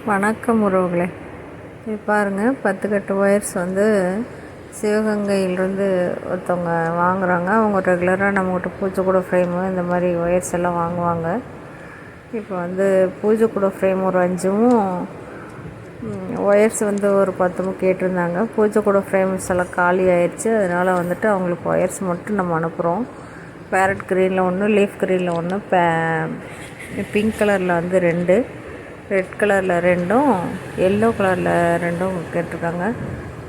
வணக்கம் உறவுகளே. இது பாருங்கள், 10 கட்டு ஒயர்ஸ் வந்து சிவகங்கையிலேருந்து ஒருத்தவங்க வாங்குகிறாங்க. அவங்க ரெகுலராக நம்மக்கிட்ட பூஜை கூட ஃப்ரேமு இந்த மாதிரி ஒயர்ஸ் எல்லாம் வாங்குவாங்க. இப்போ வந்து பூஜை கூட ஃப்ரேம் ஒரு 5ம் ஒயர்ஸ் வந்து ஒரு 10ம் கேட்டிருந்தாங்க. பூஜை கூட ஃப்ரேம்ஸ் எல்லாம் காலி ஆயிடுச்சு. அதனால் வந்துட்டு அவங்களுக்கு ஒயர்ஸ் மட்டும் நம்ம அனுப்புகிறோம். பேரட் க்ரீனில் ஒன்று, லீஃப் க்ரீனில் ஒன்று, பிங்க் கலரில் வந்து 2, ரெட் கலரில் 2ம், எல்லோ கலரில் 2ம் கேட்டிருக்காங்க.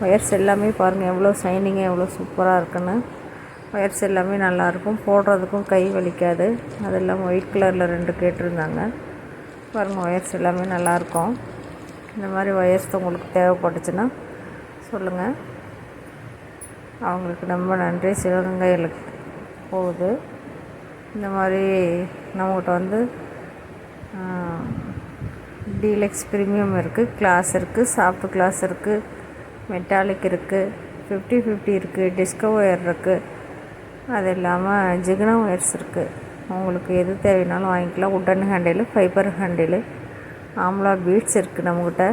ஒயர்ஸ் எல்லாமே பாருங்கள் எவ்வளோ ஷைனிங்காக எவ்வளோ சூப்பராக இருக்குன்னு. ஒயர்ஸ் எல்லாமே நல்லாயிருக்கும், போடுறதுக்கும் கை வலிக்காது. அது இல்லாமல் ஒயிட் கலரில் 2 கேட்டிருந்தாங்க. பாருங்கள், ஒயர்ஸ் எல்லாமே நல்லாயிருக்கும். இந்த மாதிரி ஒயர்ஸ் உங்களுக்கு தேவைப்பட்டுச்சுன்னா சொல்லுங்கள். அவங்களுக்கு ரொம்ப நன்றி. சிவகங்கையில் போகுது. இந்த மாதிரி நம்மகிட்ட வந்து டீலக்ஸ் ப்ரீமியம் இருக்குது, கிளாஸ் இருக்குது, சாஃப்ட் கிளாஸ் இருக்குது, மெட்டாலிக் இருக்குது, 50-50 இருக்குது, டிஸ்கோ ஒயர் இருக்குது. அது இல்லாமல் ஜிகினா ஒயர்ஸ் இருக்குது. உங்களுக்கு எது தேவைனாலும் வாங்கிக்கலாம். Wooden handle, fibre handle, amla beads இருக்குது நம்மக்கிட்ட.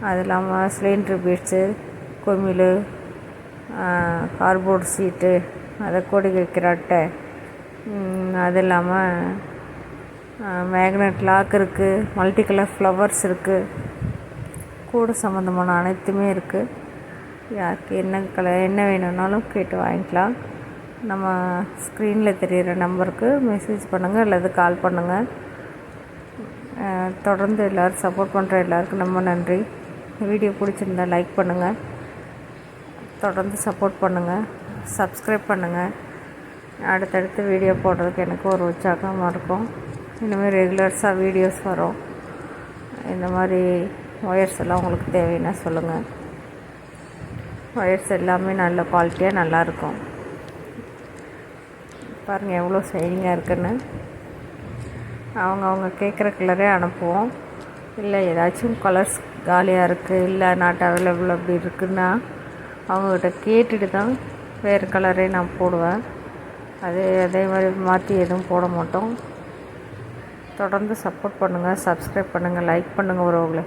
அது இல்லாமல் சிலிண்ட்ரு பீட்ஸு, குமிழ், கார்போர்ட் சீட்டு, அதை கொடி வைக்கிற அட்டை, அது இல்லாமல் மேக்னெட் லாக் இருக்குது, மல்டி கலர் ஃப்ளவர்ஸ் இருக்குது, கூடை சம்மந்தமான அனைத்துமே இருக்குது. யாருக்கு என்ன வேணும்னாலும் கேட்டு வாங்கிக்கலாம். நம்ம ஸ்க்ரீனில் தெரிகிற நம்பருக்கு மெசேஜ் பண்ணுங்கள் அல்லது கால் பண்ணுங்கள். தொடர்ந்து எல்லோரும் சப்போர்ட் பண்ணுற எல்லாருக்கும் ரொம்ப நன்றி. வீடியோ பிடிச்சிருந்தா லைக் பண்ணுங்கள், தொடர்ந்து சப்போர்ட் பண்ணுங்கள், சப்ஸ்கிரைப் பண்ணுங்கள். அடுத்தடுத்து வீடியோ போடுறதுக்கு எனக்கு ஒரு உற்சாகமாக இருக்கும். இந்தமாதிரி ரெகுலர்ஸாக வீடியோஸ் வரும். இந்த மாதிரி ஒயர்ஸ் எல்லாம் உங்களுக்கு தேவைன்னா சொல்லுங்கள். ஒயர்ஸ் எல்லாமே நல்ல குவாலிட்டியாக நல்லாயிருக்கும். பாருங்கள் எவ்வளோ ஷைனிங்காக இருக்குன்னு. அவங்க கேட்குற கலரே அனுப்புவோம். இல்லை ஏதாச்சும் கலர்ஸ் காலியாக இருக்குது, இல்லை நாட் அவைலபிள் அப்படி இருக்குன்னா அவங்கக்கிட்ட கேட்டுட்டு தான் வேறு கலரே நான் போடுவேன். அதே மாதிரி மாற்றி எதுவும் போட மாட்டோம். தொடர்ந்து சப்போர்ட் பண்ணுங்கள், சப்ஸ்கிரைப் பண்ணுங்கள், லைக் பண்ணுங்கள் உறவுகளே.